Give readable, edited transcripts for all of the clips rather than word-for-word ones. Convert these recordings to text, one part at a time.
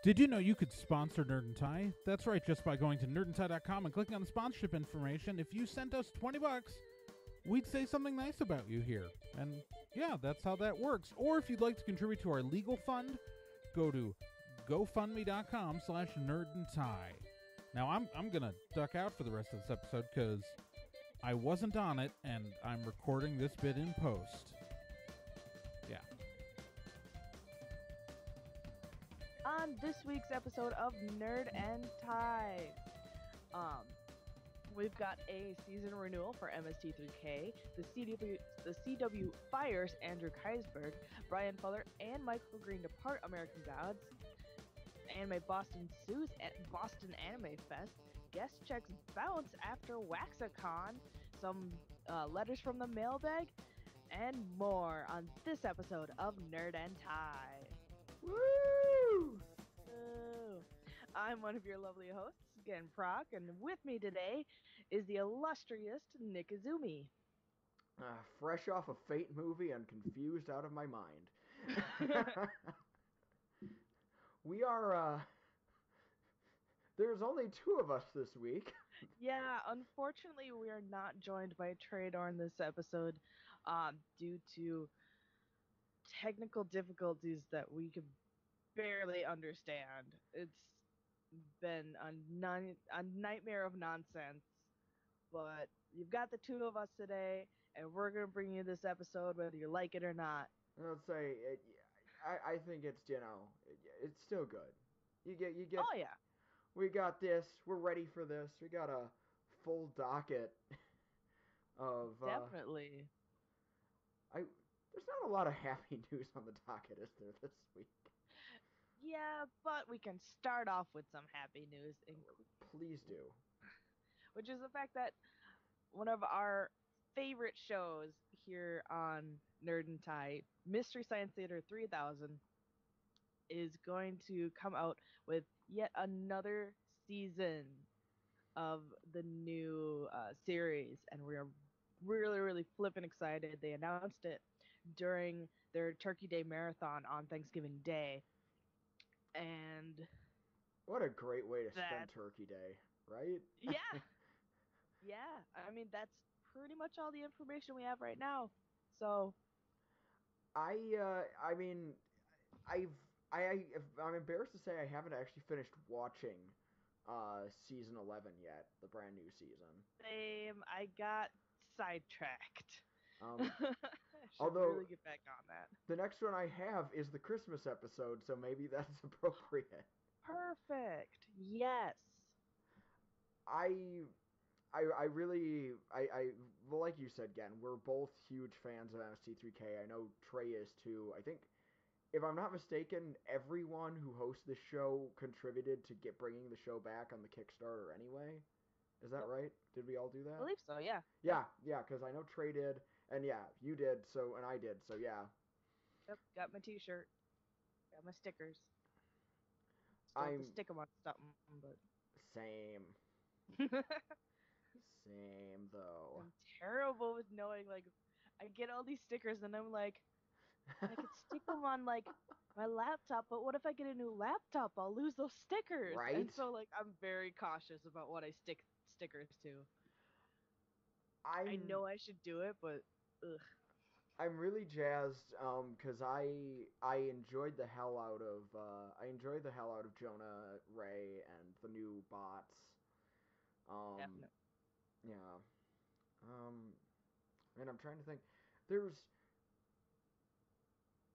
Did you know you could sponsor Nerd and Tie? That's right, just by going to nerdandtie.com and clicking on the sponsorship information. If you sent us $20, we'd say something nice about you here. And yeah, that's how that works. Or if you'd like to contribute to our legal fund, go to gofundme.com/nerdandtie. Now, I'm going to duck out for the rest of this episode because I wasn't on it, and I'm recording this bit in post. Yeah. On this week's episode of Nerd and Tie, we've got a season renewal for MST3K. The CW fires Andrew Kreisberg. Bryan Fuller and Michael Green depart American Gods. Anime Boston sues at Boston AnimeFest. Guest checks bounce after Waxacon. Some letters from the mailbag, and more on this episode of Nerd and Tie. Woo! I'm one of your lovely hosts, Gen Proc, and with me today is the illustrious Nick Izumi. Fresh off a Fate movie and confused out of my mind. We are, there's only two of us this week. Yeah, unfortunately we are not joined by Trae on this episode due to technical difficulties that we could barely understand. It's been a nightmare of nonsense, but you've got the two of us today, and we're going to bring you this episode whether you like it or not. I'll say, I think it's, it's still good. You get. Oh yeah. We got this. We're ready for this. We got a full docket of. Definitely. There's not a lot of happy news on the docket, is there, this week? Yeah, but we can start off with some happy news. Please do. Which is the fact that one of our favorite shows here on Nerd and Tie, Mystery Science Theater 3000, is going to come out with yet another season of the new series, and we're really, really flippin' excited. They announced it during their Turkey Day marathon on Thanksgiving Day, and what a great way to spend Turkey Day, right? Yeah. Yeah, I mean, that's pretty much all the information we have right now. So I'm embarrassed to say I haven't actually finished watching season 11 yet, the brand new season. Same, I got sidetracked. Although really get back on that. The next one I have is the Christmas episode, so maybe that's appropriate. Perfect. Yes. Well, like you said, Gen, we're both huge fans of MST3K. I know Trae is too. I think, if I'm not mistaken, everyone who hosts this show contributed to bringing the show back on the Kickstarter anyway. Is that right? Did we all do that? I believe so, yeah. Yeah, because I know Trae did, and yeah, you did, and I did, so yeah. Yep, got my t-shirt. Got my stickers. Still have to stick them on something, but... Same. Same, though. I'm terrible with knowing, like, I get all these stickers, and I'm like, I could stick them on, like, my laptop, but what if I get a new laptop? I'll lose those stickers. Right? And so, like, I'm very cautious about what I stick stickers to. I know I should do it, but ugh. I'm really jazzed, because I enjoyed the hell out of Jonah, Ray, and the new bots. Definitely. Yeah. And I'm trying to think.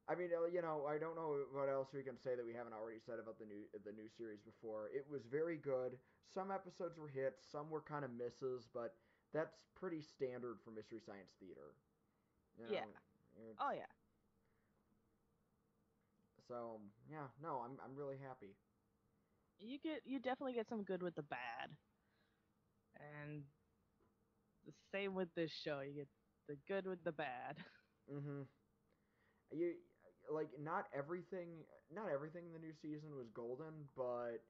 I don't know what else we can say that we haven't already said about the new series before. It was very good. Some episodes were hits, some were kind of misses, but that's pretty standard for Mystery Science Theater. Yeah. Oh yeah. So yeah, no, I'm really happy. You definitely get some good with the bad, and the same with this show. You get the good with the bad. Mm-hmm. Not everything in the new season was golden, but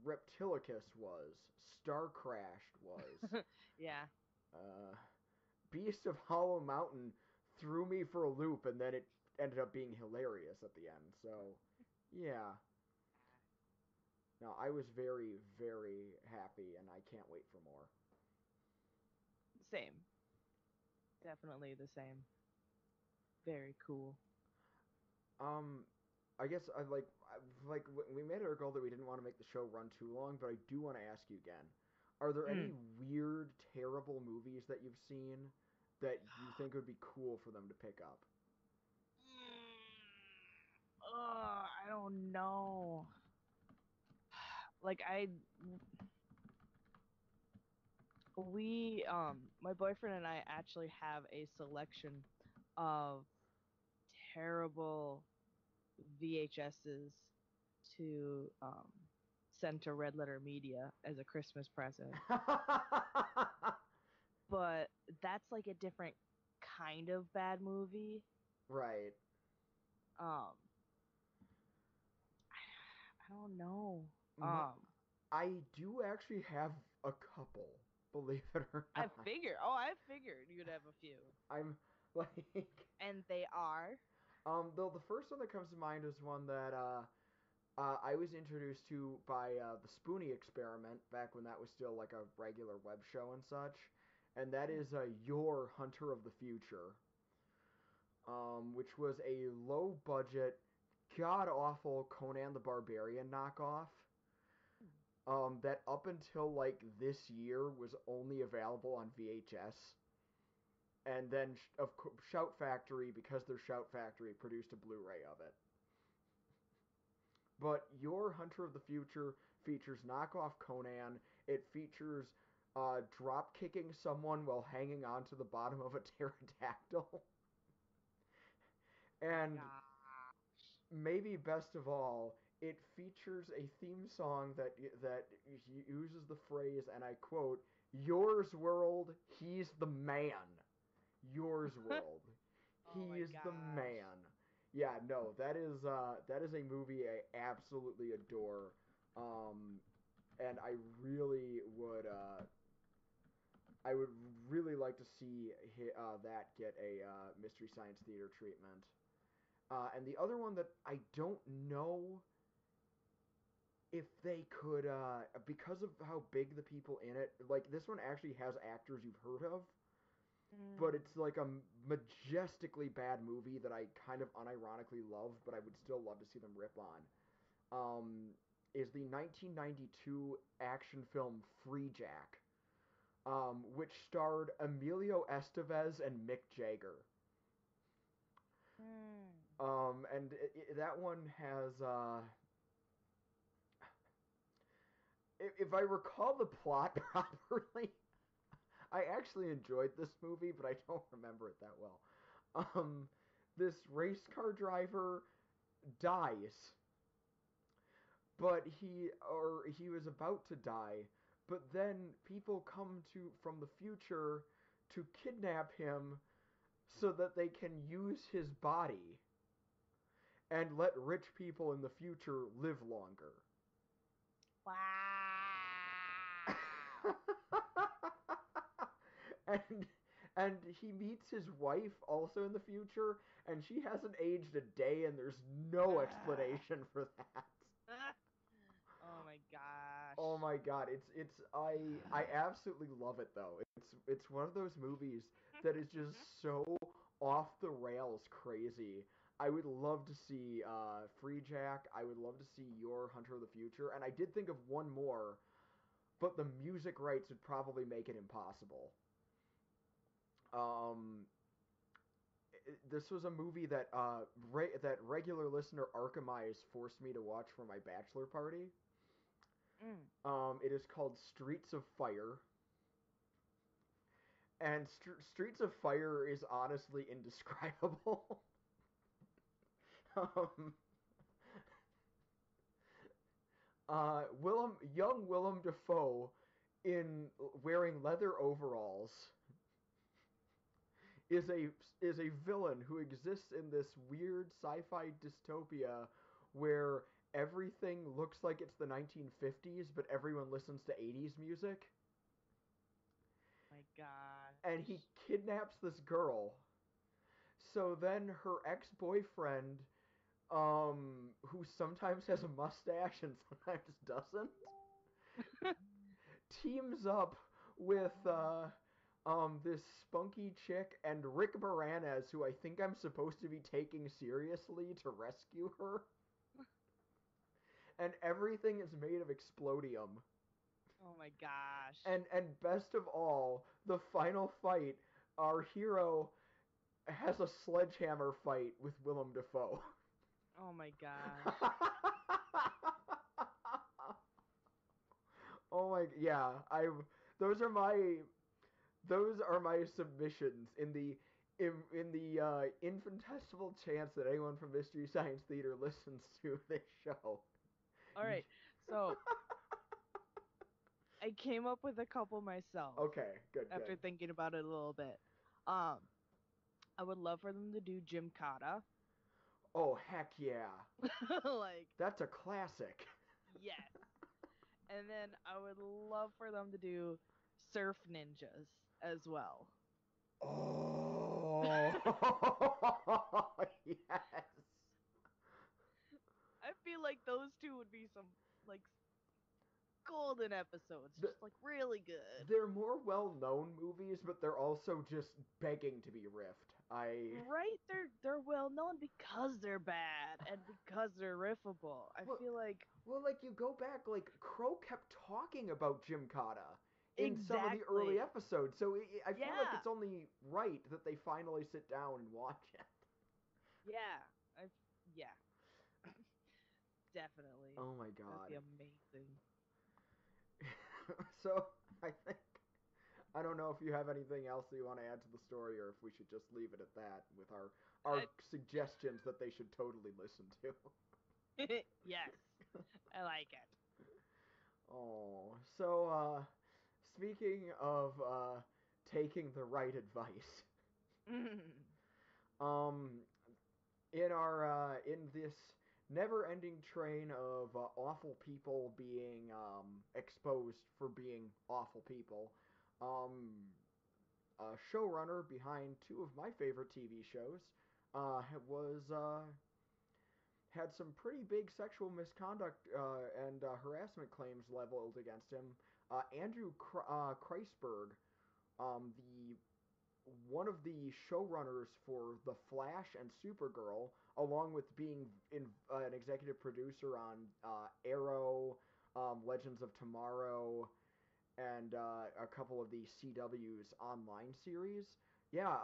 Reptilicus was. Star Crashed was. Yeah. Beast of Hollow Mountain threw me for a loop, and then it ended up being hilarious at the end. So, yeah. No, I was very, very happy, and I can't wait for more. Same. Definitely the same. Very cool. I guess we made it our goal that we didn't want to make the show run too long, but I do want to ask you again. Are there any Mm. weird, terrible movies that you've seen that you think would be cool for them to pick up? I don't know. Like my boyfriend and I actually have a selection of terrible VHSs to send to Red Letter Media as a Christmas present. But that's like a different kind of bad movie. Right. Um, I don't know. M- I do actually have a couple, believe it or not. I figured you'd have a few. I'm like, And they are. though the first one that comes to mind is one that I was introduced to by the Spoonie Experiment back when that was still like a regular web show and such, and that is Your Hunter of the Future, which was a low budget, god awful Conan the Barbarian knockoff. That up until like this year was only available on VHS, and then Shout Factory, because they're Shout Factory, produced a Blu-ray of it. But Your Hunter of the Future features knockoff Conan. It features drop kicking someone while hanging onto the bottom of a pterodactyl. And maybe best of all, it features a theme song that uses the phrase, and I quote, "Yours world, he's the man. Yours world, Oh my he's the gosh. man." Yeah, no, that is a movie I absolutely adore, and I would really like to see that get a Mystery Science Theater treatment. And the other one that I don't know if they could, because of how big the people in it, like this one actually has actors you've heard of, but it's like a majestically bad movie that I kind of unironically love, but I would still love to see them rip on. Is the 1992 action film Free Jack, which starred Emilio Estevez and Mick Jagger. And that one has, if I recall the plot properly, I actually enjoyed this movie, but I don't remember it that well. This race car driver dies, but he was about to die, but then people come from the future to kidnap him so that they can use his body and let rich people in the future live longer. Wow. and and he meets his wife also in the future, and she hasn't aged a day, and there's no explanation for that. Oh my gosh. Oh my god, I absolutely love it though. It's one of those movies that is just so off the rails crazy. I would love to see Free Jack. I would love to see Your Hunter of the Future, and I did think of one more, but the music rights would probably make it impossible. Um, this was a movie that that regular listener Archimize forced me to watch for my bachelor party. It is called Streets of Fire, and Streets of Fire is honestly indescribable. um, young Willem Dafoe, in wearing leather overalls, is a villain who exists in this weird sci-fi dystopia where everything looks like it's the 1950s, but everyone listens to 80s music. My God. And he kidnaps this girl. So then her ex-boyfriend who sometimes has a mustache and sometimes doesn't, teams up with this spunky chick and Rick Moranis, who I think I'm supposed to be taking seriously, to rescue her. And everything is made of explodium. Oh my gosh. And best of all, the final fight, our hero has a sledgehammer fight with Willem Dafoe. Oh my gosh. Oh my, yeah, those are my submissions in the infinitesimal chance that anyone from Mystery Science Theater listens to this show. All right. So I came up with a couple myself. Okay, good. After thinking about it a little bit. I would love for them to do Jim Cotta. Oh, heck yeah. Like, that's a classic. yes. And then I would love for them to do Surf Ninjas as well. Oh, yes. I feel like those two would be some, like, golden episodes. Just, like, really good. They're more well-known movies, but they're also just begging to be riffed. Right? They're well known because they're bad and because they're riffable. I feel like... Well, like, you go back, like, Crow kept talking about Jim Cotta in Exactly. some of the early episodes, so I feel like Yeah. it's only right that they finally sit down and watch it. Yeah. Yeah. Definitely. Oh my god. That'd be amazing. So, I don't know if you have anything else that you want to add to the story, or if we should just leave it at that with our suggestions that they should totally listen to. Yes. I like it. Oh, so, speaking of, taking the right advice, in this never-ending train of awful people being exposed for being awful people, a showrunner behind two of my favorite TV shows had some pretty big sexual misconduct and harassment claims leveled against him. Andrew Kreisberg, the one of the showrunners for The Flash and Supergirl, along with being an executive producer on Arrow, Legends of Tomorrow, and a couple of the CW's online series. Yeah,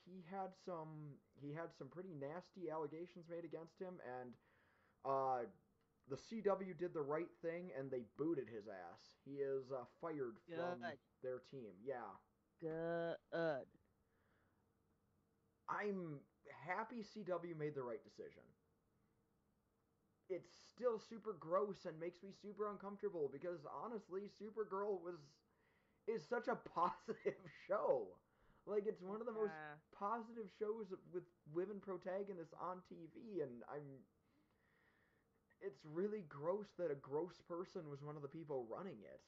he had some pretty nasty allegations made against him, and the CW did the right thing and they booted his ass. He is fired from their team. Yeah. Good. I'm happy CW made the right decision. It's still super gross and makes me super uncomfortable because honestly, Supergirl is such a positive show. Like, it's one of the most positive shows with women protagonists on TV, and it's really gross that a gross person was one of the people running it.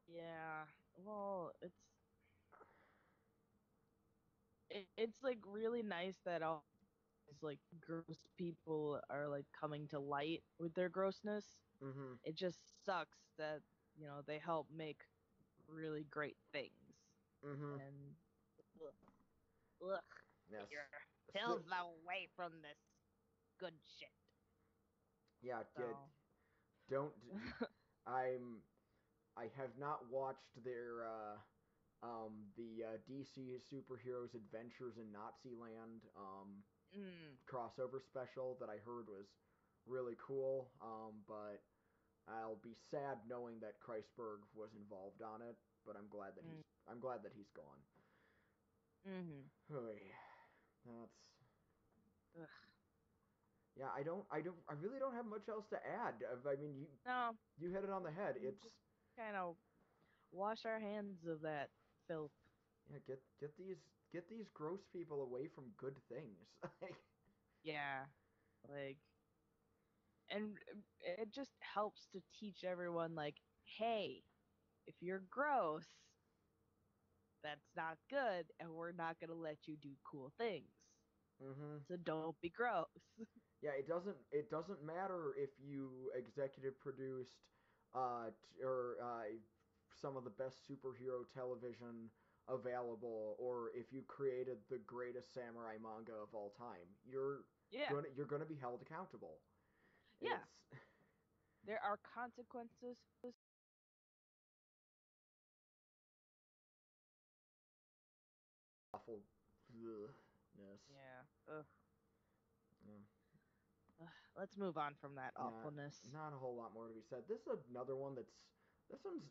Yeah. Well, it's like really nice that all these like gross people are like coming to light with their grossness. Mm-hmm. It just sucks that, they help make really great things. Mm-hmm. And ugh. Yes. Pills away from this good shit. Yeah, So. Don't. I have not watched their the DC Superheroes Adventures in Naziland crossover special that I heard was really cool. But I'll be sad knowing that Kreisberg was involved on it. But I'm glad that he's gone. Mm-hmm. That's. Ugh. Yeah, I really don't have much else to add. I mean, you hit it on the head. It's just kind of wash our hands of that filth. Yeah, get these gross people away from good things. Yeah, and it just helps to teach everyone, like, hey, if you're gross, that's not good, and we're not gonna let you do cool things. Mm-hmm. So don't be gross. Yeah, it doesn't matter if you executive produced some of the best superhero television available, or if you created the greatest samurai manga of all time. Yeah. You're gonna be held accountable. Yeah. It's There are consequences. awfulness. Yeah. Ugh. Yeah. Ugh. Let's move on from that Yeah, awfulness. not a whole lot more to be said. This is another one this one's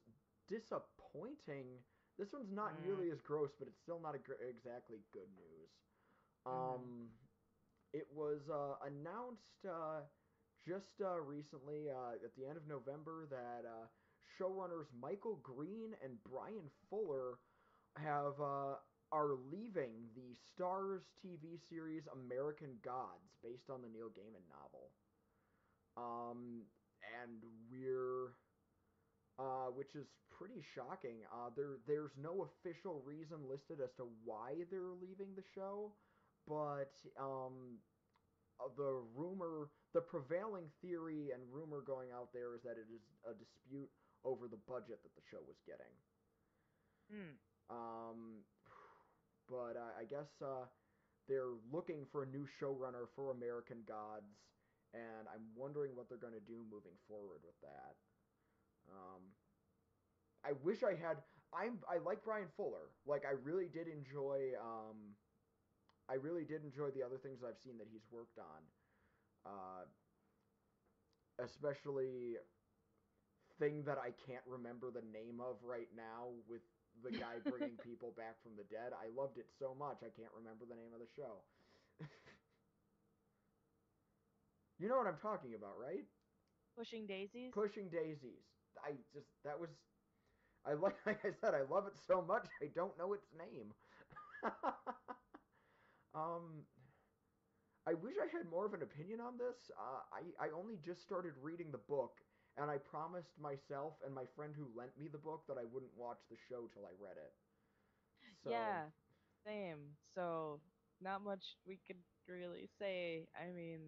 disappointing. This one's not Mm. nearly as gross, but it's still not exactly good news. Mhm. It was announced just recently at the end of November that showrunners Michael Green and Bryan Fuller have are leaving the Starz TV series American Gods, based on the Neil Gaiman novel. And we're which is pretty shocking. There's no official reason listed as to why they're leaving the show, but the prevailing theory and rumor going out there is that it is a dispute over the budget that the show was getting. Mm. Um, but I guess they're looking for a new showrunner for American Gods, and I'm wondering what they're going to do moving forward with that. Um, I wish I had. I like Bryan Fuller. Like I really did enjoy the other things I've seen that he's worked on. Especially thing that I can't remember the name of right now, with the guy bringing people back from the dead. I loved it so much I can't remember the name of the show. You know what I'm talking about, right? Pushing Daisies. Pushing Daisies. I just that was like I said, I love it so much I don't know its name. um I wish I had more of an opinion on this. I only just started reading the book, and I promised myself and my friend who lent me the book that I wouldn't watch the show till I read it. So, Yeah. Same. So not much we could really say. I mean,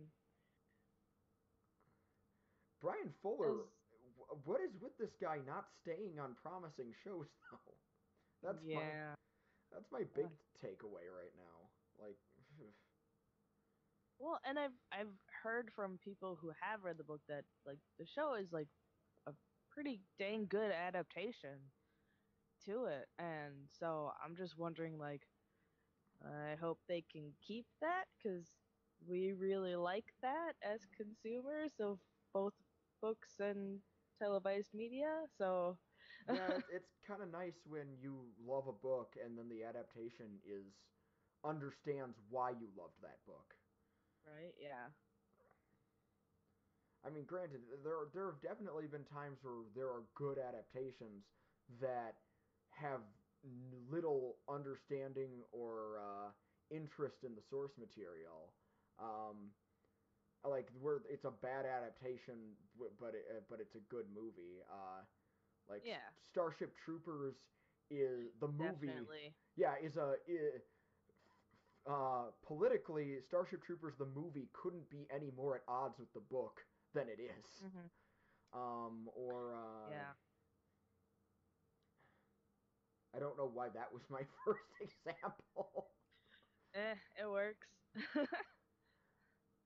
Bryan as Fuller, what is with this guy not staying on promising shows though? That's my yeah. that's my big Uh, takeaway right now. Like, well, and I've heard from people who have read the book that like the show is like a pretty dang good adaptation to it, and so I'm just wondering like I hope they can keep that because we really like that as consumers of both books and televised media. So, yeah, it's kind of nice when you love a book and then the adaptation is understands why you loved that book. right? Yeah. I mean, granted, there have definitely been times where there are good adaptations that have little understanding or interest in the source material. Um, like where it's a bad adaptation, but it's a good movie. Like Yeah, Starship Troopers is the movie. definitely. Yeah, politically, Starship Troopers the movie couldn't be any more at odds with the book than it is. Hmm. Or Yeah. I don't know why that was my first example. It works.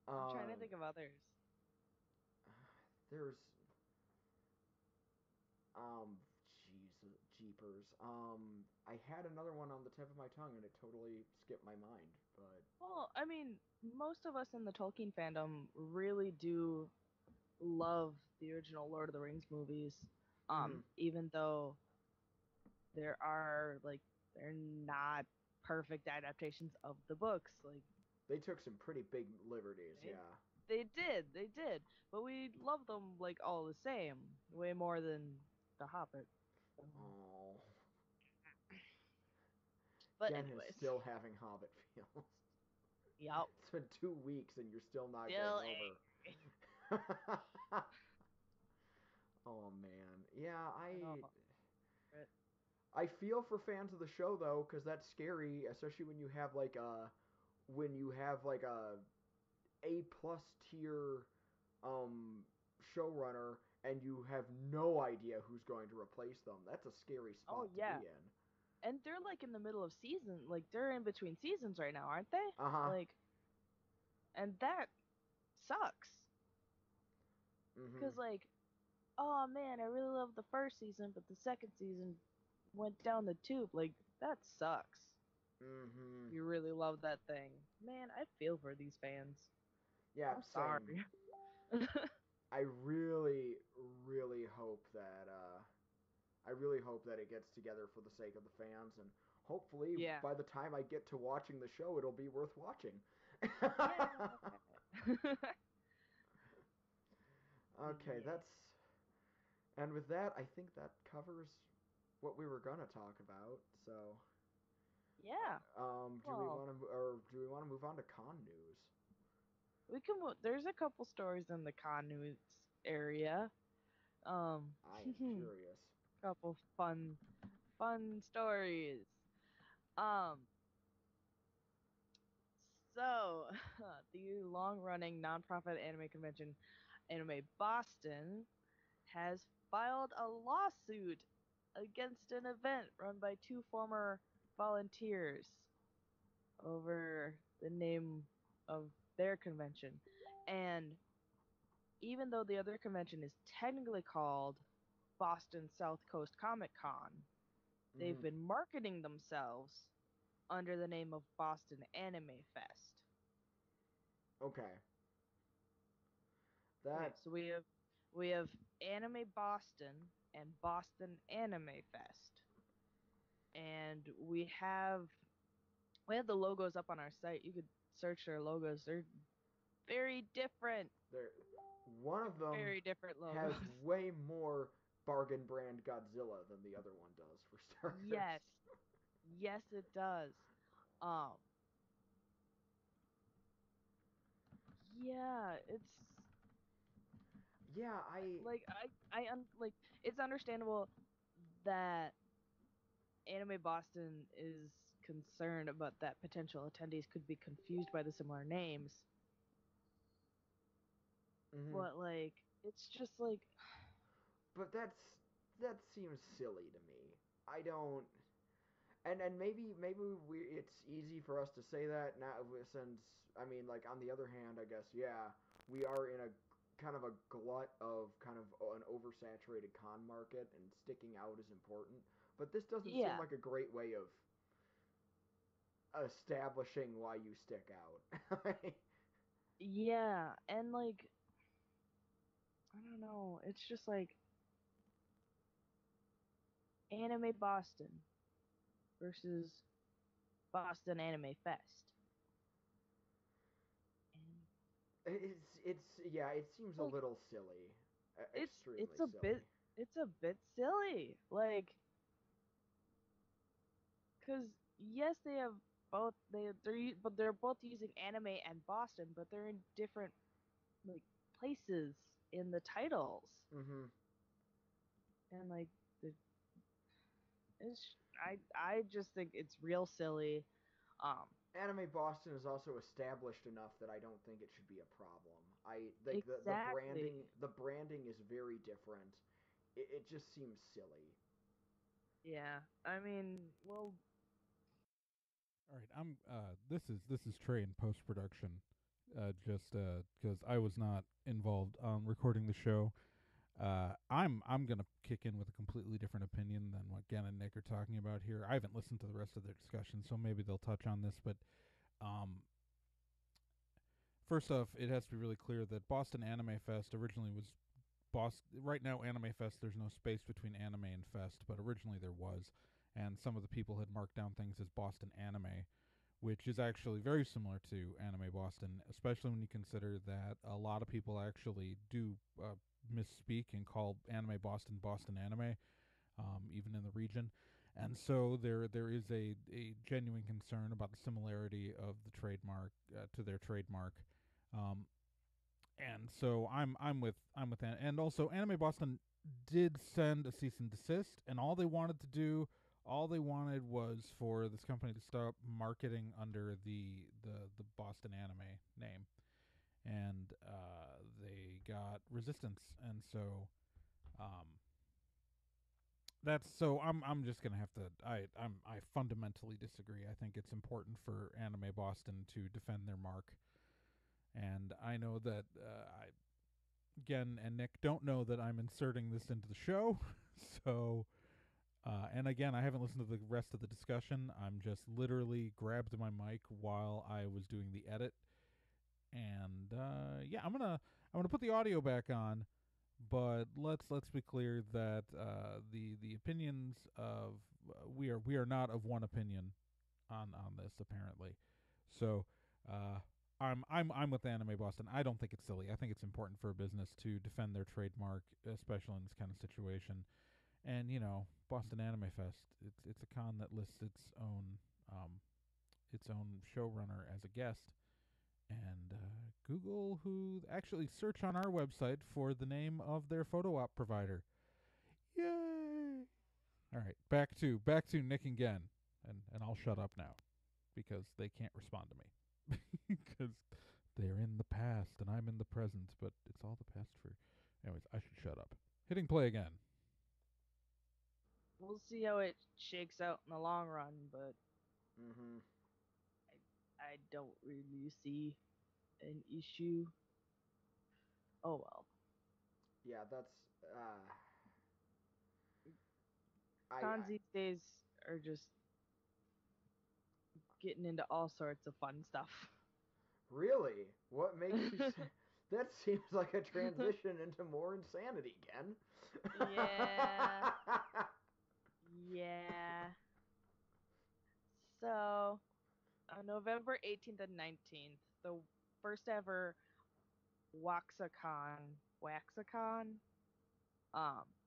I'm trying to um, think of others. there's um, jeepers. I had another one on the tip of my tongue and it totally skipped my mind. But Well, I mean, most of us in the Tolkien fandom really do love the original Lord of the Rings movies. mhm. Even though there are like they're not perfect adaptations of the books. Like They took some pretty big liberties. they Yeah. they did. But we love them like all the same, way more than The Hobbit. Oh, But Jen is anyways, still having Hobbit feels. yup. It's been 2 weeks and you're still not Still getting over. angry. Oh man, yeah, I know. I feel for fans of the show though, because that's scary, especially when you have like a A-plus tier showrunner and you have no idea who's going to replace them. That's a scary spot to be in. And they're like in the middle of season, like they're in between seasons right now, aren't they? Uh-huh. Like, and that sucks. Mm-hmm. Cause like, oh man, I really love the first season, but the second season went down the tube. Like, that sucks. Mm-hmm. You really love that thing. Man, I feel for these fans. Yeah, I'm same. sorry. I really, really hope that it gets together for the sake of the fans, and hopefully Yeah. by the time I get to watching the show, it'll be worth watching. Yeah. Okay, Yeah. and with that, I think that covers what we were gonna talk about. So, Yeah. Well, do we want to move on to con news? we can. There's a couple stories in the con news area. I am curious. Couple fun stories. Um, so the long-running nonprofit anime convention, Anime Boston, has filed a lawsuit against an event run by two former volunteers over the name of their convention. And even though the other convention is technically called Boston South Coast Comic Con, they've Mm-hmm. been marketing themselves under the name of Boston AnimeFest. Okay. Okay, That so we have Anime Boston and Boston Anime Fest. And we have the logos up on our site. You could search their logos. They're very different. there, one of them Very different has logos. way more bargain brand Godzilla than the other one does, for starters. Yes. Yes, it does. Um yeah, it's Yeah, like like it's understandable that Anime Boston is concerned about that potential attendees could be confused by the similar names. Mm-hmm. But like it's just like But that seems silly to me. I don't. And maybe it's easy for us to say that now, since I mean, like, on the other hand, I guess, yeah, we are in a kind of a glut of kind of an oversaturated con market, and sticking out is important. But this doesn't seem yeah. like a great way of establishing why you stick out. Yeah, and like I don't know, it's just like Anime Boston versus Boston Anime Fest. It's yeah, it seems a Like little silly, it's extremely it's a silly. bit it's a bit silly. Like cuz yes, they have both but they're both using anime and Boston, but they're in different like places in the titles. Mm-hmm. And like the it's I just think it's real silly. Um Anime Boston is also established enough that I don't think it should be a problem. I like exactly. the branding is very different. It just seems silly. Yeah. I mean, well, All right, this is Trae in post production, just because I was not involved recording the show. I'm gonna kick in with a completely different opinion than what Gen and Nick are talking about here. I haven't listened to the rest of their discussion, so maybe they'll touch on this. But um, first off, it has to be really clear that Boston Anime Fest originally was Boston. Right now, Anime Fest, there's no space between anime and fest, but originally there was, and some of the people had marked down things as Boston Anime, which is actually very similar to Anime Boston, especially when you consider that a lot of people actually do misspeak and call Anime Boston Boston Anime, even in the region. And so there is a genuine concern about the similarity of the trademark to their trademark. Um, and so I'm with that. And also, Anime Boston did send a cease and desist, and all they wanted was for this company to stop marketing under the Boston Anime name. and they got resistance, and so that's so I'm just gonna have to I fundamentally disagree. I think it's important for Anime Boston to defend their mark, and I know that I again and Nick don't know that I'm inserting this into the show, so. And again, I haven't listened to the rest of the discussion. I'm just literally grabbed my mic while I was doing the edit, and yeah, I'm gonna put the audio back on. But let's be clear that the opinions of we are not of one opinion on this apparently. So I'm with Anime Boston. I don't think it's silly. I think it's important for a business to defend their trademark, especially in this kind of situation. And Boston AnimeFest, it's a con that lists its own showrunner as a guest. And Google, who actually search on our website for the name of their photo op provider. Yay! All right, back to Nick and Gen, and I'll shut up now because they can't respond to me because they're in the past and I'm in the present, but it's all the past for. Anyways, I should shut up. Hitting play again. We'll see how it shakes out in the long run, but Mm-hmm. I don't really see an issue. Oh well. Yeah, that's. Cons these days are just getting into all sorts of fun stuff. Really? What makes you say that? Seems like a transition into more insanity, Ken. Yeah. Yeah. So, on November 18th and 19th, the first ever Waxacon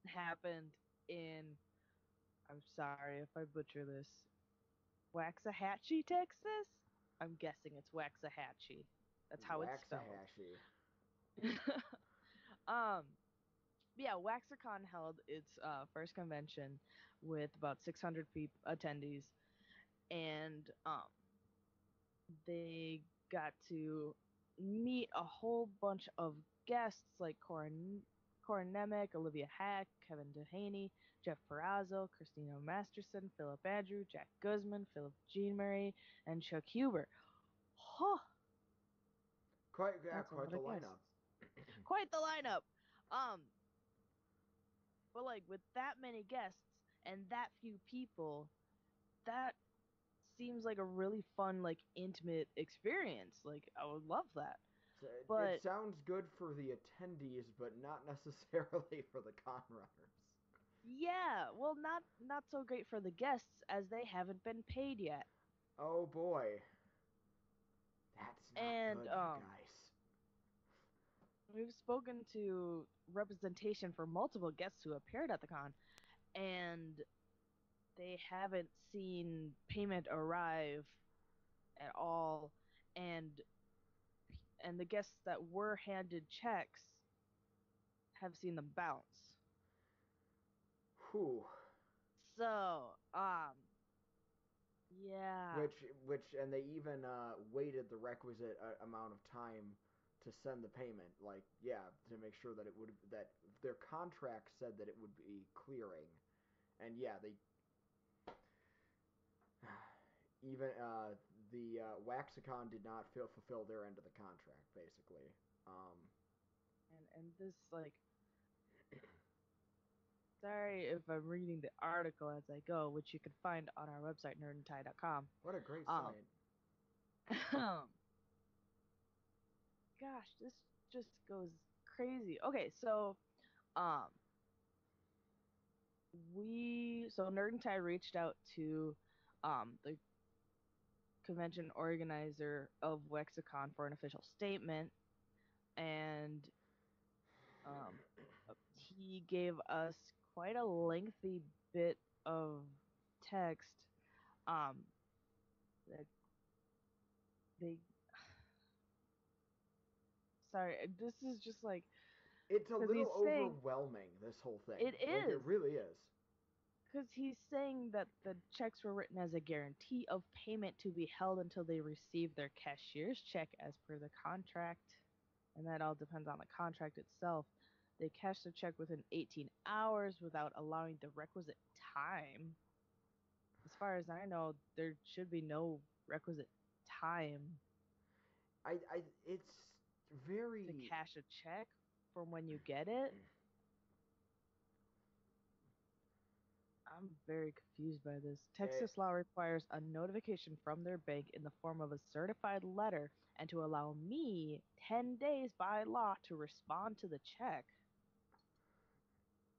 happened in, I'm sorry if I butcher this, Waxahachie, Texas? I'm guessing it's Waxahachie. That's how it's spelled. Waxahachie. Yeah, Waxacon held its first convention with about 600 attendees, and they got to meet a whole bunch of guests like Corin Nemec, Olivia Hack, Kevin Dehaney, Jeff Perazzo, Christina Masterson, Philip Andrew, Jack Guzman, Philip Jean Marie, and Chuck Huber. Huh. Quite the lineup. Quite the lineup. But like with that many guests and that few people, that seems like a really fun, like intimate experience. Like I would love that. But it sounds good for the attendees, but not necessarily for the con runners. yeah, well, not so great for the guests as they haven't been paid yet. Oh boy, that's not good, you guys. We've spoken to representation for multiple guests who appeared at the con, and they haven't seen payment arrive at all, and the guests that were handed checks have seen them bounce. Whew. So, yeah. Which, and they even waited the requisite amount of time to send the payment. Like, yeah, to make sure that that their contract said that it would be clearing, and yeah, they even the Waxacon did not fulfill their end of the contract, basically. And this like. Sorry if I'm reading the article as I go, which you can find on our website, nerdandtie.com. What a great site. Gosh, this just goes crazy. Okay, so Nerd and Tie reached out to the convention organizer of Waxacon for an official statement, and he gave us quite a lengthy bit of text that they sorry, this is just like it's a little overwhelming, this whole thing. It is. Like, it really is. Because he's saying that the checks were written as a guarantee of payment to be held until they receive their cashier's check as per the contract. and that all depends on the contract itself. They cash the check within 18 hours without allowing the requisite time. As far as I know, there should be no requisite time It's very. to cash a check from when you get it. I'm very confused by this. Texas law requires a notification from their bank in the form of a certified letter and to allow me 10 days by law to respond to the check.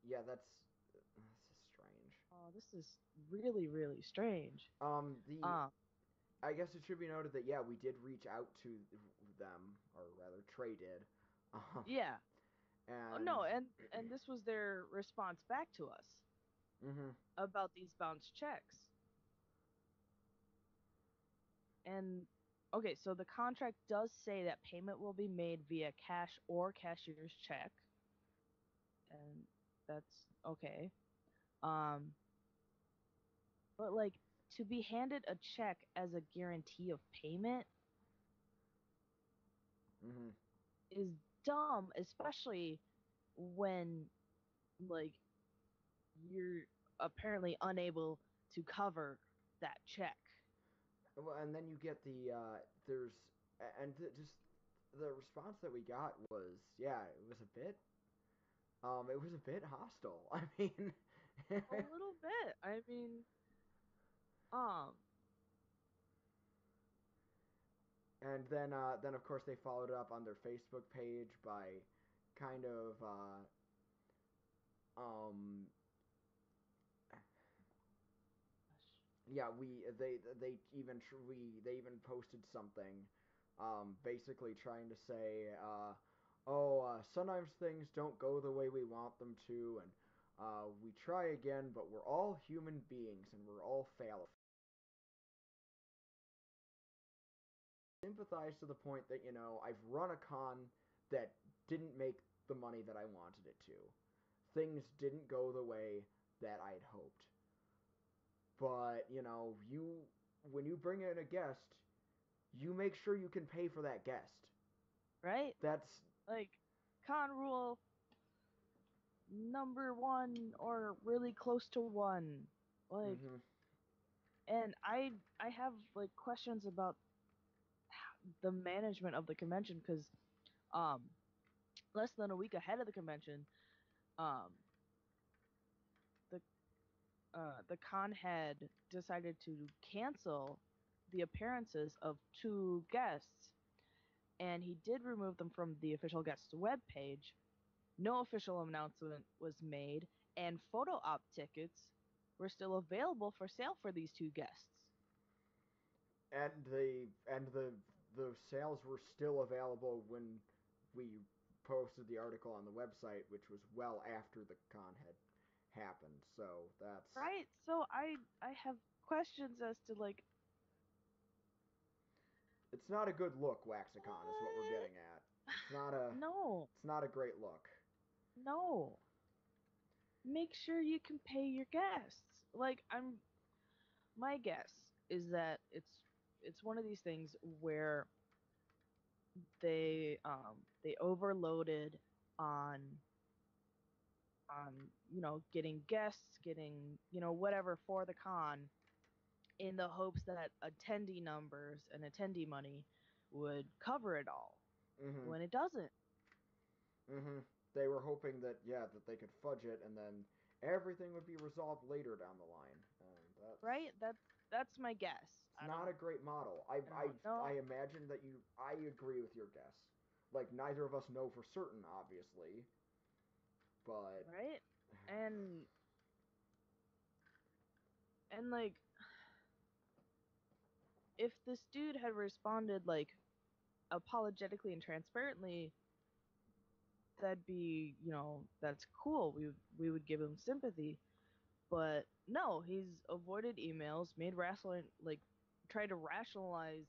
Yeah, that's strange. Oh, this is really, really strange. I guess it should be noted that yeah, we did reach out to them, or rather, Trae did. Yeah. And No, and this was their response back to us about these bounced checks. And okay, so the contract does say that payment will be made via cash or cashier's check. And that's okay. But like to be handed a check as a guarantee of payment is dumb, especially when like you're apparently unable to cover that check. Well, and then you get the there's just the response that we got was yeah, it was a bit hostile. I mean, A little bit. I mean, um, and then of course they followed it up on their Facebook page by kind of um yeah, they even posted something, basically trying to say, sometimes things don't go the way we want them to, and we try again, but we're all human beings and we're all fallible. Sympathize to the point that I've run a con that didn't make the money that I wanted it to. Things didn't go the way that I'd hoped. But when you bring in a guest, you make sure you can pay for that guest. right? That's Like con rule number 1 or really close to 1. Like and I have like questions about the management of the convention cuz um less than a week ahead of the convention, um the the con had decided to cancel the appearances of 2 guests, and he did remove them from the official guests webpage. No official announcement was made, and photo op tickets were still available for sale for these 2 guests. and the sales were still available when we posted the article on the website, which was well after the con had happened. So that's Right? So I have questions as to like it's not a good look. Waxacon is what we're what? getting at. No. It's not a great look. No. Make sure you can pay your guests. Like my guess is that it's one of these things where they overloaded on on getting guests, getting whatever for the con, in the hopes that attendee numbers and attendee money would cover it all, Mhm. when it doesn't. They were hoping that that they could fudge it and then everything would be resolved later down the line. And Right? That's my guess. it's not a great model. I I I don't know. I imagine that I agree with your guess. Like neither of us know for certain, obviously, but Right? And like, if this dude had responded like apologetically and transparently, that'd be, that's cool. We would give him sympathy. But no, he's avoided emails, made tried to rationalize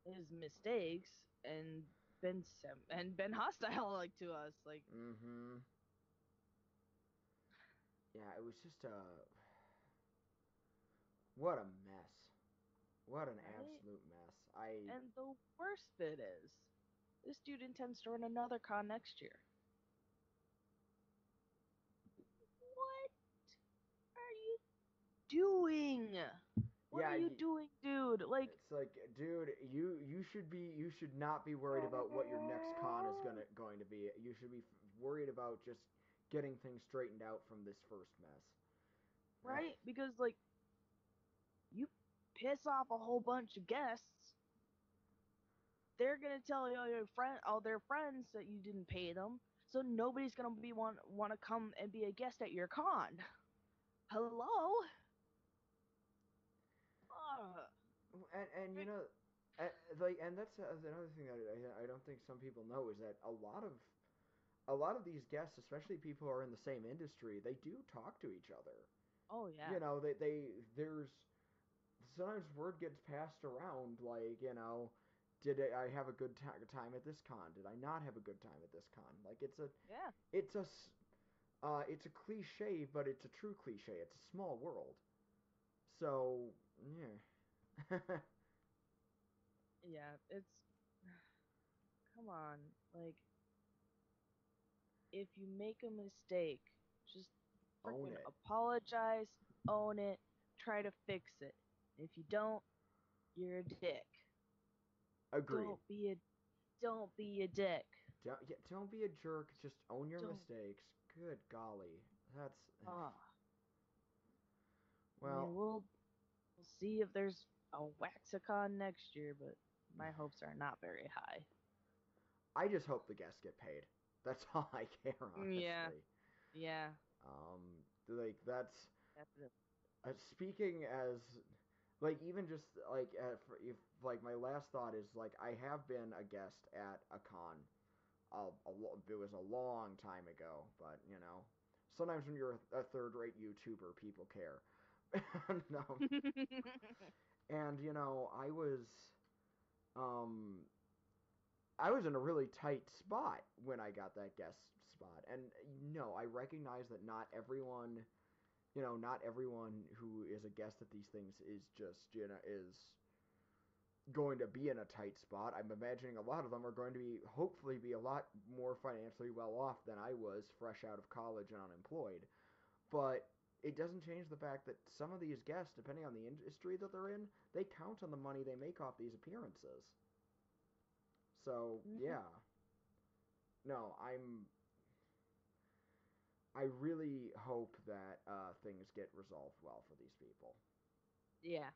his mistakes, and been hostile like to us. Like, yeah, it was just what a mess. What an right? absolute mess. I And the worst bit This dude intends to run another con next year. What are you doing? What Yeah, are you doing, dude? Like, it's like, dude, you should not be worried about what your next con is going to be. You should be worried about just getting things straightened out from this first mess. right? Because like, you piss off a whole bunch of guests, they're gonna tell all their friends that you didn't pay them, so nobody's gonna want to come and be a guest at your con. Hello. And you know, and that's another thing that I don't think some people know is that a lot of these guests, especially people who are in the same industry, they do talk to each other. Oh yeah. You know, there's sometimes word gets passed around, like, you know, did I have a good time at this con? Did I not have a good time at this con? Like, Yeah. it's a cliche, but it's a true cliche. It's a small world. So, yeah. Yeah. It's come on, like, if you make a mistake, just Own freaking it. apologize, own it, try to fix it. If you don't, you're a dick. Agreed. Don't be a dick. Don't be a jerk. Just own your Don't. mistakes. Good golly, that's Uh, I well. mean, we'll see if there's a Waxacon next year, but my hopes are not very high. I just hope the guests get paid. That's all I care, honestly. Yeah. Like that's Definitely. speaking as like even just like if like my last thought is like I have been a guest at a con. It was a long time ago, but you know, sometimes when you're a third-rate YouTuber, people care. No. And you know, um I was in a really tight spot when I got that guest spot. And no, I recognize that not everyone, you know, not everyone who is a guest at these things is just, you know, is going to be in a tight spot. I'm imagining a lot of them are going to hopefully be a lot more financially well off than I was fresh out of college and unemployed. But it doesn't change the fact that some of these guests, depending on the industry that they're in, they count on the money they make off these appearances. So, yeah. No, I really hope that things get resolved well for these people. Yeah.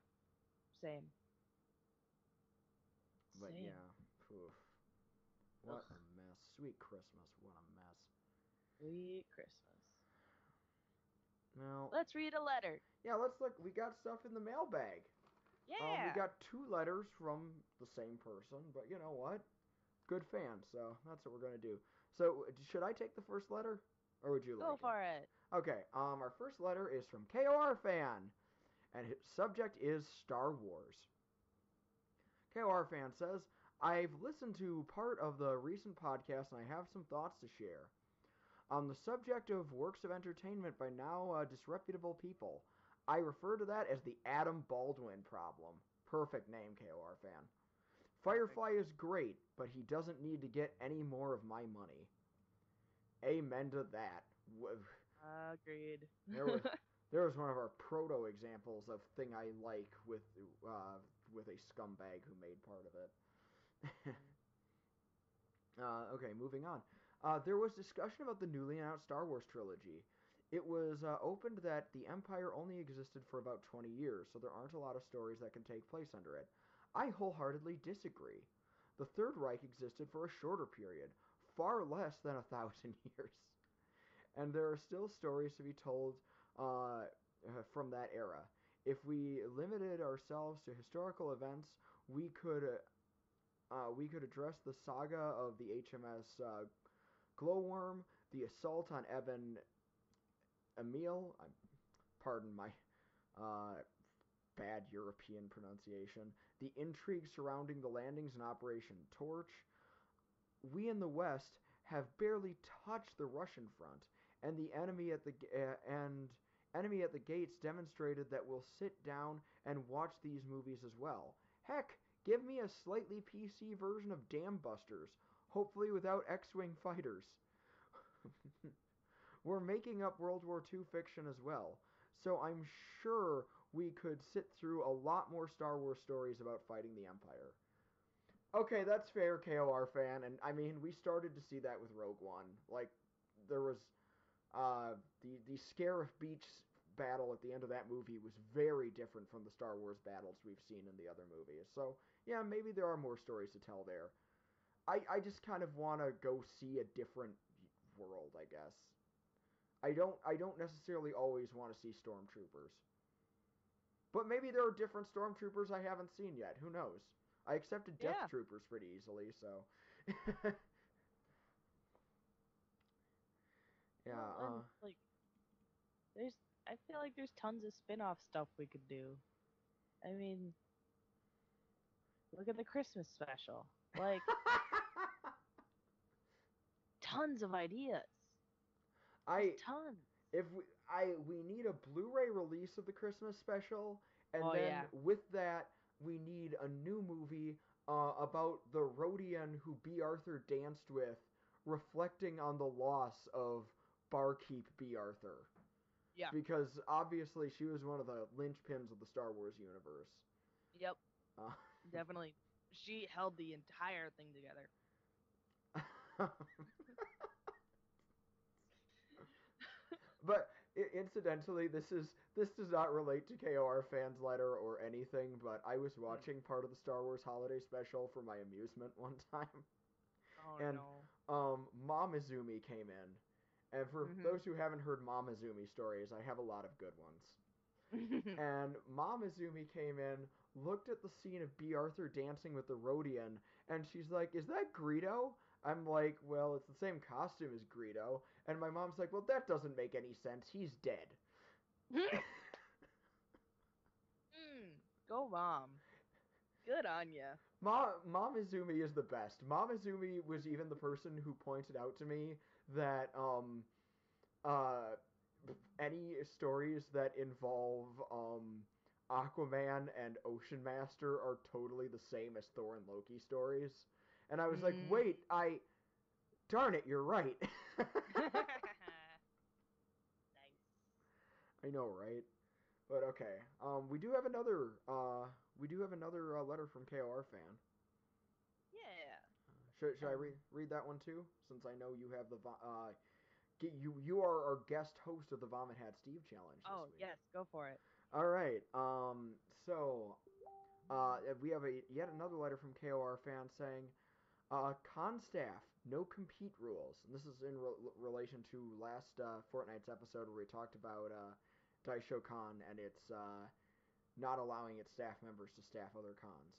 Same. But Same. yeah, oof. What a mess. Sweet Christmas, what a mess. Sweet Christmas. Now, let's read a letter. Yeah, let's look. We got stuff in the mailbag. Yeah. We got 2 letters from the same person, but you know what? Good fan, so that's what we're going to do. So, should I take the first letter? Or would you like Go for it. Okay, our first letter is from KOR Fan, and his subject is Star Wars. KOR Fan says, I've listened to part of the recent podcast and I have some thoughts to share. On the subject of works of entertainment by now disreputable people, I refer to that as the Adam Baldwin problem. Perfect name, KOR Fan. Firefly is great, but he doesn't need to get any more of my money. Amen to that. Agreed. There was one of our proto examples of thing I like with a scumbag who made part of it. Okay, moving on. There was discussion about the newly announced Star Wars trilogy. It was opened that the Empire only existed for about 20 years, so there aren't a lot of stories that can take place under it. I wholeheartedly disagree. The Third Reich existed for a shorter period, far less than 1,000 years. And there are still stories to be told from that era. If we limited ourselves to historical events, we could address the saga of the HMS Glowworm, the assault on Eben Emil. Pardon my bad European pronunciation. The intrigue surrounding the landings and Operation Torch. We in the West have barely touched the Russian front, and the enemy at the gates demonstrated that we'll sit down and watch these movies as well. Heck, give me a slightly PC version of Dam Busters. hopefully without X-Wing fighters. We're making up World War II fiction as well, so I'm sure we could sit through a lot more Star Wars stories about fighting the Empire. Okay, that's fair, KOR fan, and I mean, we started to see that with Rogue One. Like, there was the Scarif Beach battle at the end of that movie was very different from the Star Wars battles we've seen in the other movies. So, yeah, maybe there are more stories to tell there. I just kind of want to go see a different world, I guess. I don't necessarily always want to see stormtroopers. But maybe there are different stormtroopers I haven't seen yet. Who knows? I accepted Death Yeah. Troopers pretty easily, so. Yeah. Well, and like, I feel like there's tons of spin-off stuff we could do. I mean, look at the Christmas special. Like, tons of ideas. I Tons. if we need a Blu-ray release of the Christmas special, and Oh, then yeah. with that we need a new movie about the Rhodian who B. Arthur danced with, reflecting on the loss of Barkeep B. Arthur. Yeah. Because obviously she was one of the linchpins of the Star Wars universe. Yep. Uh, Definitely. She held the entire thing together. But incidentally, this does not relate to KOR fans letter or anything. But I was watching part of the Star Wars holiday special for my amusement one time, Oh, and no. Mom Izumi came in, and for those who haven't heard Mom Izumi stories, I have a lot of good ones. And Mom Izumi came in, looked at the scene of B. Arthur dancing with the Rhodian, and she's like, "Is that Greedo?" I'm like, "Well, it's the same costume as Greedo." And my mom's like, "Well, that doesn't make any sense. He's dead." Go, Mom. Good on ya. Mom Izumi is the best. Mom Izumi was even the person who pointed out to me that uh, any stories that involve Aquaman and Ocean Master are totally the same as Thor and Loki stories. And I was like, wait, darn it, you're right. Nice. I know, right? But okay, we do have another letter from KOR fan. Yeah. Should I read that one too? Since I know you have the you are our guest host of the Vomit Hat Steve challenge this week. Yes, go for it. All right. So we have yet another letter from KOR fan saying, con staff, no compete rules. And this is in relation to last fortnight's episode where we talked about Daisho Con and its not allowing its staff members to staff other cons.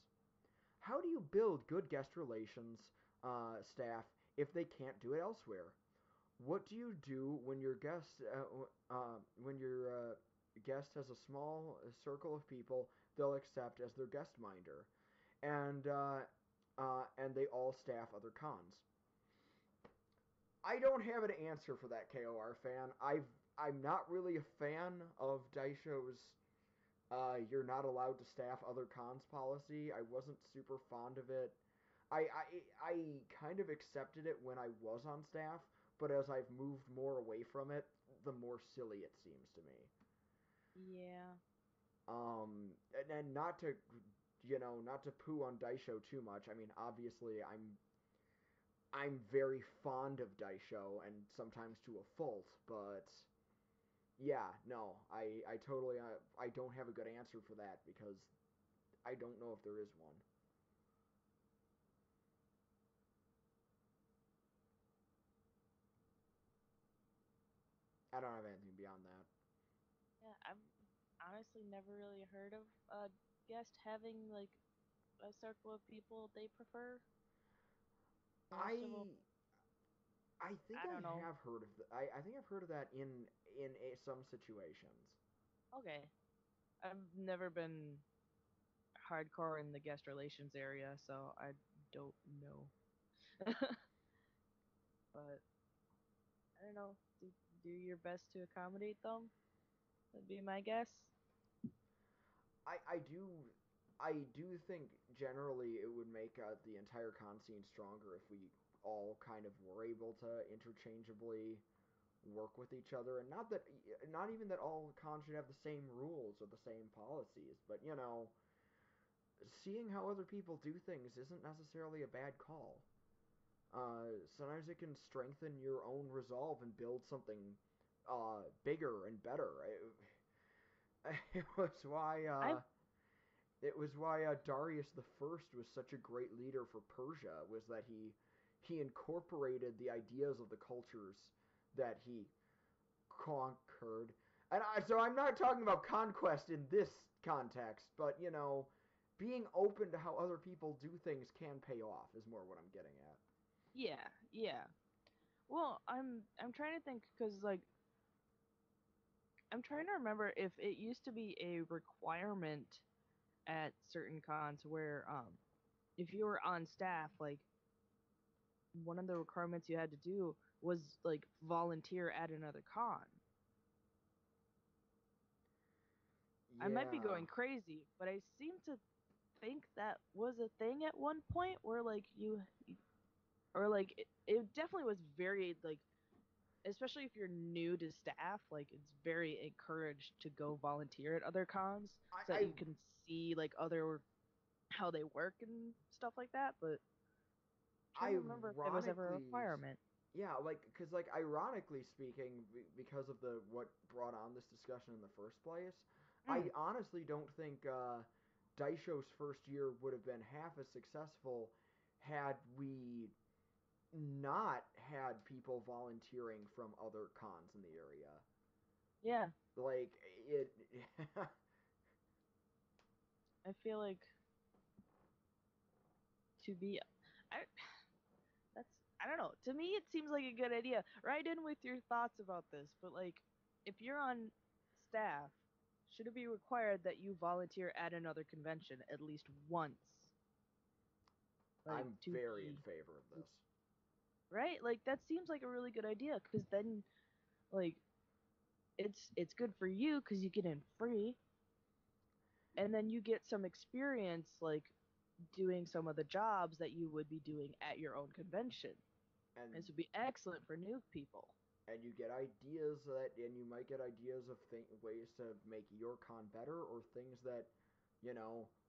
How do you build good guest relations staff if they can't do it elsewhere? What do you do when your guest guest has a small circle of people they'll accept as their guest minder, and they all staff other cons? I don't have an answer for that, KOR fan. I'm not really a fan of Daisho's you're not allowed to staff other cons policy. I wasn't super fond of it. I kind of accepted it when I was on staff, but as I've moved more away from it, the more silly it seems to me. Yeah. And not to, not to poo on Daisho too much. I mean, obviously, I'm very fond of Daisho, and sometimes to a fault, but yeah, no, I totally, I don't have a good answer for that because I don't know if there is one. I don't have anything beyond that. Yeah, I've honestly never really heard of a guest having like a circle of people they prefer. Most of them, I think I I don't know. have heard of I think I've heard of that in some situations. Okay. I've never been hardcore in the guest relations area, so I don't know. But I don't know. Do your best to accommodate them. That'd be my guess. I do I do think generally it would make the entire con scene stronger if we all kind of were able to interchangeably work with each other, and not even that all cons should have the same rules or the same policies, but seeing how other people do things isn't necessarily a bad call. Sometimes it can strengthen your own resolve and build something bigger and better. It was why Darius the First was such a great leader for Persia. Was that he incorporated the ideas of the cultures that he conquered. So I'm not talking about conquest in this context, but being open to how other people do things can pay off is more what I'm getting at. Yeah, yeah. Well, I'm trying to think because like I'm trying to remember if it used to be a requirement at certain cons where if you were on staff, like one of the requirements you had to do was like volunteer at another con. Yeah. I might be going crazy, but I seem to think that was a thing at one point where like or like it definitely was very like, especially if you're new to staff, like it's very encouraged to go volunteer at other cons so that you can see like other how they work and stuff like that. But I'm trying to remember if there was ever a requirement. Yeah, because ironically speaking, because of what brought on this discussion in the first place, I honestly don't think Daisho's first year would have been half as successful had we not had people volunteering from other cons in the area. Yeah. Like it. I feel like to be, I don't know. To me, it seems like a good idea. Write in with your thoughts about this, but like, if you're on staff, should it be required that you volunteer at another convention at least once? Like, I'm very in favor of this. Right? Like that seems like a really good idea because then, like, it's good for you because you get in free, and then you get some experience like doing some of the jobs that you would be doing at your own convention. And this would be excellent for new people. And you get ideas and you might get ideas of ways to make your con better, or things that,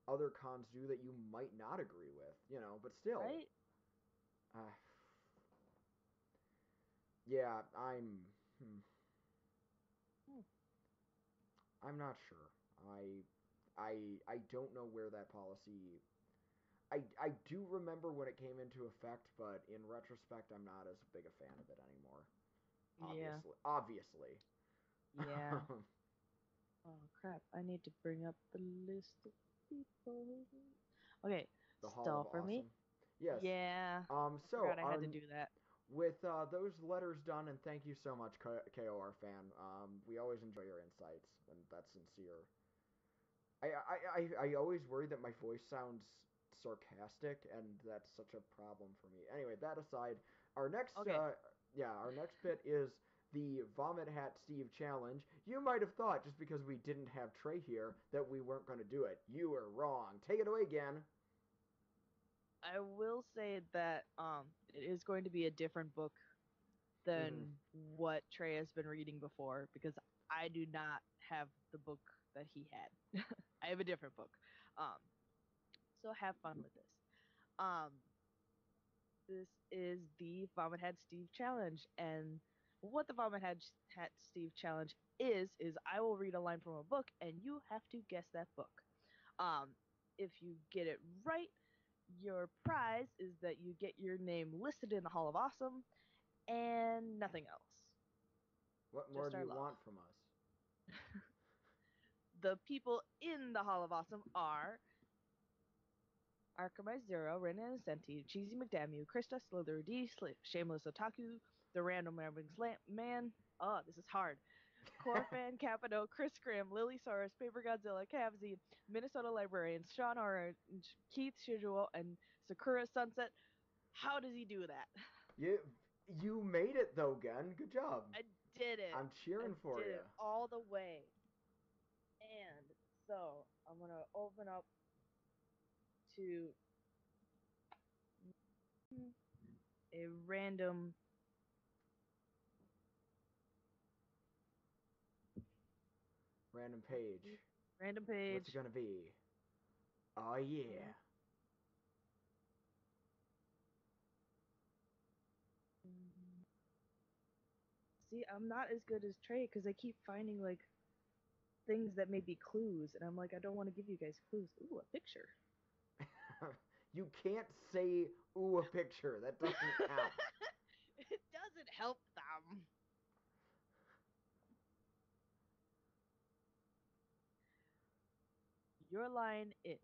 other cons do that you might not agree with, but still. Right? Yeah, I'm not sure. I don't know where that policy. I do remember when it came into effect, but in retrospect, I'm not as big a fan of it anymore. Obviously. Yeah. Oh crap! I need to bring up the list of people. Okay, the stall Hall of for Awesome. me. Yes. Yeah. So forgot I had to do that. With those letters done, and thank you so much, KOR fan. We always enjoy your insights, and that's sincere. I always worry that my voice sounds sarcastic, and that's such a problem for me. Anyway, that aside, our next our next bit is the Vomit Hat Steve challenge. You might have thought just because we didn't have Trae here that we weren't going to do it. You were wrong. Take it away again. I will say that it is going to be a different book than what Trae has been reading before, because I do not have the book that he had. I have a different book. So have fun with this. This is the Vomit Hat Steve challenge, and what the Vomit Hat Steve challenge is I will read a line from a book, and you have to guess that book. If you get it right, your prize is that you get your name listed in the Hall of Awesome, and nothing else. What more do you want from us? The people in the Hall of Awesome are Archimized Zero, Ren and Senti, Cheesy McDamu, Krista, Slither D, Shameless Otaku, The Random Ramblings Man. Oh, this is hard. Corfan, Capito, Chris Graham, Lily Saurus, Paper Godzilla, Cavsy, Minnesota Librarians, Sean Orange, Keith Shizuo, and Sakura Sunset. How does he do that? You made it though, Gen. Good job. I did it. I'm cheering for you. I did it all the way. And so I'm gonna open up to a random page. Random page. What's it gonna be? Oh yeah. See, I'm not as good as Trae because I keep finding like things that may be clues, and I'm like, I don't want to give you guys clues. Ooh, a picture. You can't say ooh a picture. That doesn't count. It doesn't help them. Your line is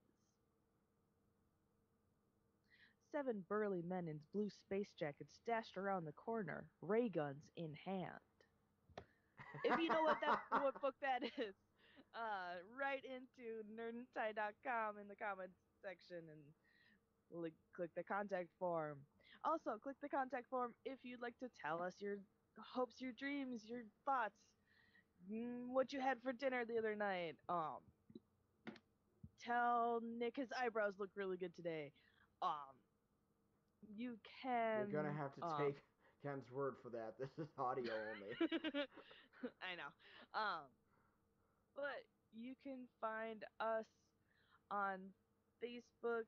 7 burly men in blue space jackets dashed around the corner, ray guns in hand. If you know what book that is, write into nerdandtie.com in the comments section and click the contact form. Also, click the contact form if you'd like to tell us your hopes, your dreams, your thoughts, what you had for dinner the other night. Tell Nick his eyebrows look really good today. You can. You're gonna have to take Ken's word for that. This is audio only. I know. But you can find us on Facebook.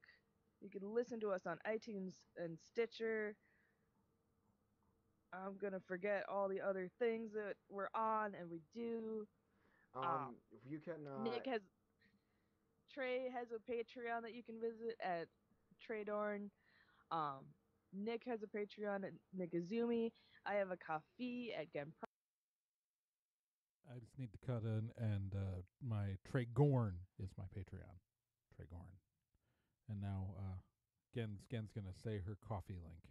You can listen to us on iTunes and Stitcher. I'm gonna forget all the other things that we're on and we do. You can. Trae has a Patreon that you can visit at Traydorn. Nick has a Patreon at Nickazumi. I have a coffee at Genpro. I just need to cut in, and my Trae Gorn is my Patreon. Trae Gorn. And now Gen's going to say her coffee link.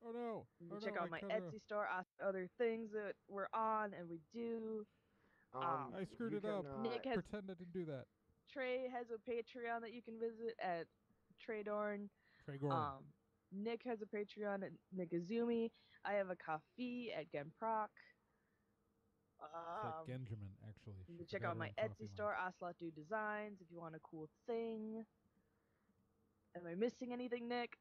Oh no! Check out my Etsy store, other things that we're on and we do. I screwed it up. Nick has, pretend I didn't do that. Trae has a Patreon that you can visit at Traydorn. Nick has a Patreon at Nickazumi. I have a coffee at Genproc. It's like Genjamin, actually. You can check out my Etsy store, Ocelot Designs, if you want a cool thing. Am I missing anything, Nick?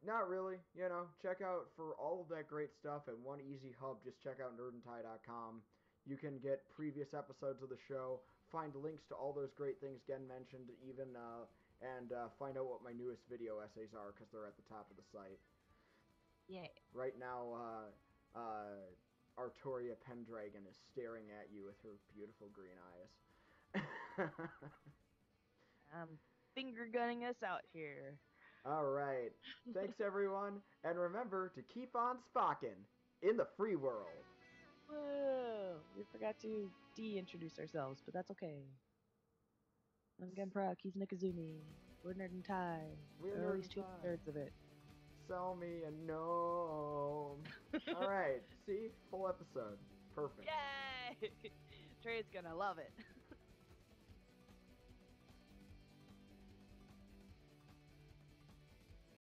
Not really. You know, check out for all of that great stuff at one easy hub. Just check out nerdandtie.com. You can get previous episodes of the show, find links to all those great things Gen mentioned, even and find out what my newest video essays are because they're at the top of the site. Yeah. Right now, Artoria Pendragon is staring at you with her beautiful green eyes. Finger gunning us out here. All right. Thanks, everyone. And remember to keep on spocking in the free world. Whoa. We forgot to de-introduce ourselves, but that's okay. I'm Genproc. He's Nickazumi. We're Nerd and Tie. We're at least 2 thirds of it. Sell me a gnome. All right. See? Full episode. Perfect. Yay! Trae's gonna love it.